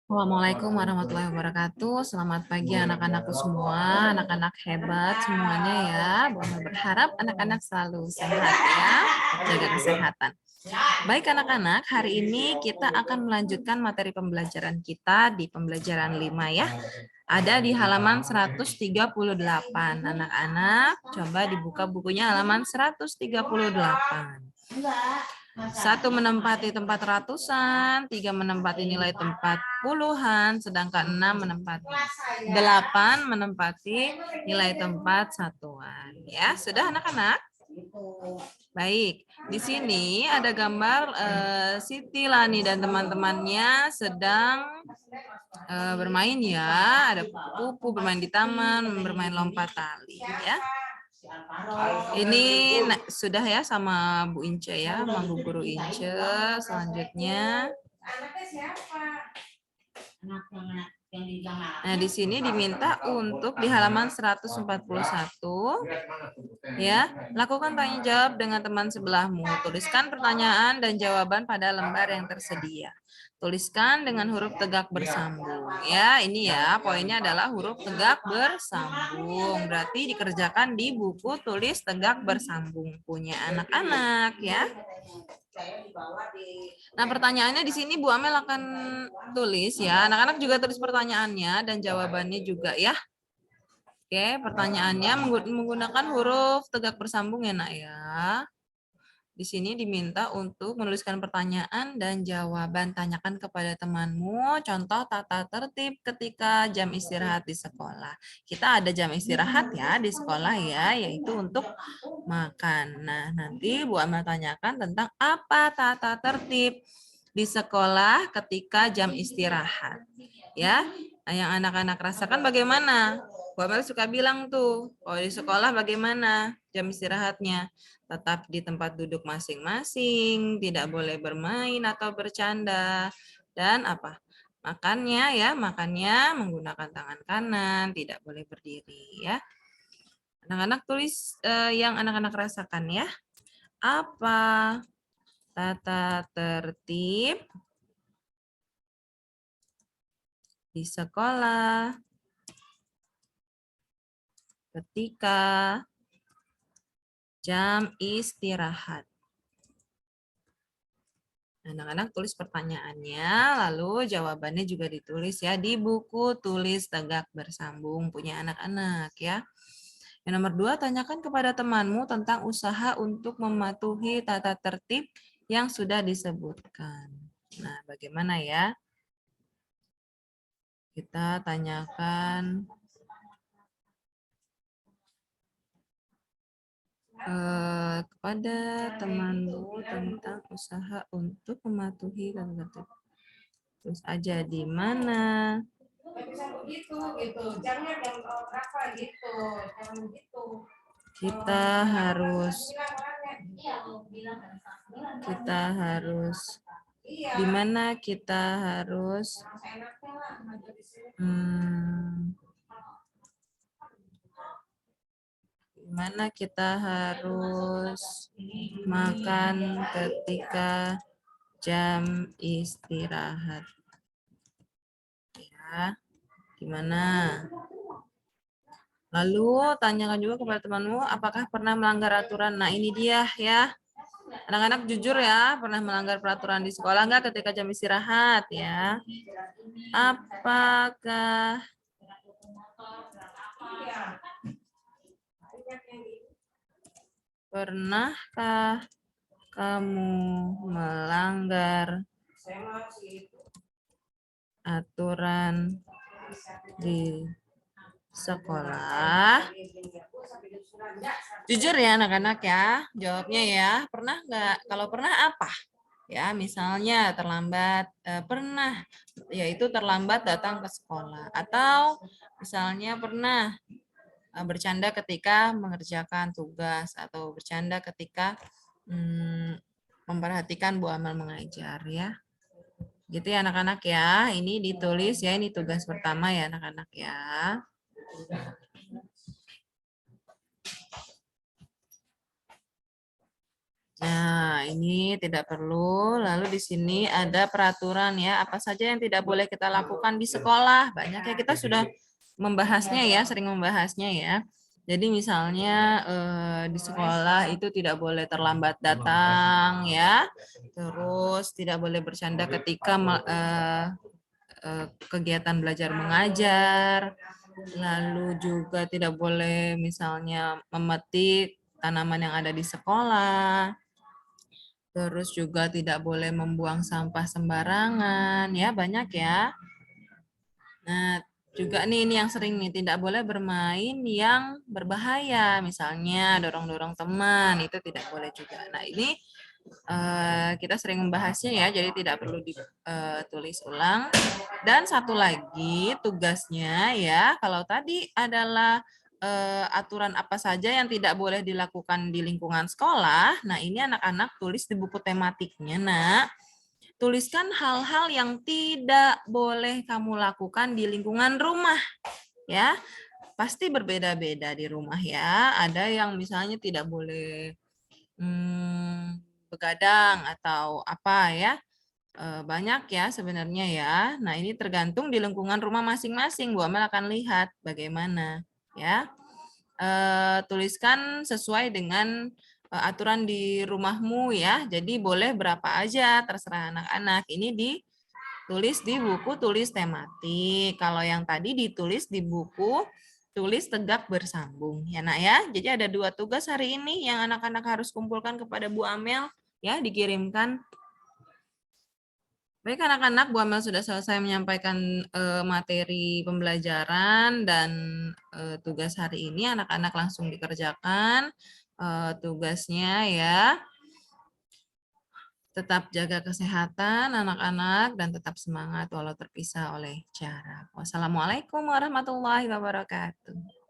Assalamualaikum warahmatullahi wabarakatuh. Selamat pagi anak-anakku semua, anak-anak hebat semuanya ya. Mama berharap anak-anak selalu sehat ya, jaga kesehatan. Baik anak-anak, hari ini kita akan melanjutkan materi pembelajaran kita di pembelajaran 5 ya. Ada di halaman 138. Anak-anak, coba dibuka bukunya halaman 138. 1 menempati tempat ratusan, 3 menempati nilai tempat puluhan, sedangkan 6 menempati 8 menempati nilai tempat satuan. Ya, sudah anak-anak? Baik, di sini ada gambar Siti, Lani, dan teman-temannya sedang bermain ya. Ada kupu-kupu bermain di taman, bermain lompat tali ya. Ini sudah ya sama Bu Ince ya, sama Bu Guru Ince. Selanjutnya. Nah, di sini diminta untuk di halaman 141 ya, lakukan tanya jawab dengan teman sebelahmu. Tuliskan pertanyaan dan jawaban pada lembar yang tersedia. Tuliskan dengan huruf tegak bersambung. Ya, ini ya, poinnya adalah huruf tegak bersambung. Berarti dikerjakan di buku tulis tegak bersambung punya anak-anak ya. Nah, pertanyaannya di sini Bu Amel akan tulis ya. Anak-anak juga tulis pertanyaannya dan jawabannya juga ya. Oke, pertanyaannya menggunakan huruf tegak bersambung ya, Nak ya. Di sini diminta untuk menuliskan pertanyaan dan jawaban. Tanyakan kepada temanmu contoh tata tertib ketika jam istirahat di sekolah. Kita ada jam istirahat ya di sekolah ya, yaitu untuk makan. Nah, nanti Bu Amel tanyakan tentang apa tata tertib di sekolah ketika jam istirahat. Ya, nah, yang anak-anak rasakan bagaimana? Bu Amel suka bilang tuh, oh di sekolah bagaimana jam istirahatnya? Tetap di tempat duduk masing-masing, tidak boleh bermain atau bercanda, dan apa? Makannya ya, makannya menggunakan tangan kanan, tidak boleh berdiri ya. Anak-anak tulis yang anak-anak rasakan ya. Apa tata tertib di sekolah ketika jam istirahat? Anak-anak tulis pertanyaannya, lalu jawabannya juga ditulis ya di buku tulis tegak bersambung punya anak-anak ya. Yang nomor 2, tanyakan kepada temanmu tentang usaha untuk mematuhi tata tertib yang sudah disebutkan. Nah, bagaimana ya? Kita tanyakan kepada temanmu tentang usaha untuk mematuhi tata tertib. Terus aja di mana? Kita harus di mana kita harus gimana kita harus makan ketika jam istirahat. Ya, gimana? Lalu tanyakan juga kepada temanmu apakah pernah melanggar aturan. Nah, ini dia ya. Anak-anak jujur ya, pernah melanggar peraturan di sekolah enggak ketika jam istirahat ya? Apakah pernahkah kamu melanggar aturan di sekolah? Jujur ya anak-anak ya, jawabnya ya. Pernah nggak? Kalau pernah apa? Ya, misalnya terlambat, pernah, yaitu terlambat datang ke sekolah. Atau misalnya pernah bercanda ketika mengerjakan tugas, atau bercanda ketika memperhatikan Bu Amal mengajar ya. Gitu ya anak-anak ya, ini ditulis ya, ini tugas pertama ya anak-anak ya. Nah, ini tidak perlu. Lalu di sini ada peraturan ya, apa saja yang tidak boleh kita lakukan di sekolah. Banyak ya, kita sudah membahasnya ya, sering membahasnya ya. Jadi misalnya di sekolah itu tidak boleh terlambat datang ya. Terus tidak boleh bercanda ketika kegiatan belajar mengajar. Lalu juga tidak boleh misalnya memetik tanaman yang ada di sekolah. Terus juga tidak boleh membuang sampah sembarangan, ya banyak ya. Nah, juga nih ini yang sering nih, tidak boleh bermain yang berbahaya, misalnya dorong-dorong teman, itu tidak boleh juga. Nah, ini kita sering membahasnya ya, jadi tidak perlu ditulis ulang. Dan satu lagi tugasnya ya, kalau tadi adalah aturan apa saja yang tidak boleh dilakukan di lingkungan sekolah. Nah, ini anak-anak tulis di buku tematiknya, Nak. Tuliskan hal-hal yang tidak boleh kamu lakukan di lingkungan rumah, ya. Pasti berbeda-beda di rumah ya. Ada yang misalnya tidak boleh begadang atau apa ya. Banyak ya sebenarnya ya. Nah, ini tergantung di lingkungan rumah masing-masing. Bu Amel akan lihat bagaimana ya. Tuliskan sesuai dengan aturan di rumahmu ya. Jadi boleh berapa aja terserah anak-anak. Ini ditulis di buku tulis tematik. Kalau yang tadi ditulis di buku tulis tegak bersambung ya Nak ya. Jadi ada 2 tugas hari ini yang anak-anak harus kumpulkan kepada Bu Amel ya, dikirimkan. Baik anak-anak, Bu Amel sudah selesai menyampaikan materi pembelajaran dan tugas hari ini. Anak-anak langsung dikerjakan tugasnya ya. Tetap jaga kesehatan anak-anak dan tetap semangat walau terpisah oleh jarak. Wassalamualaikum warahmatullahi wabarakatuh.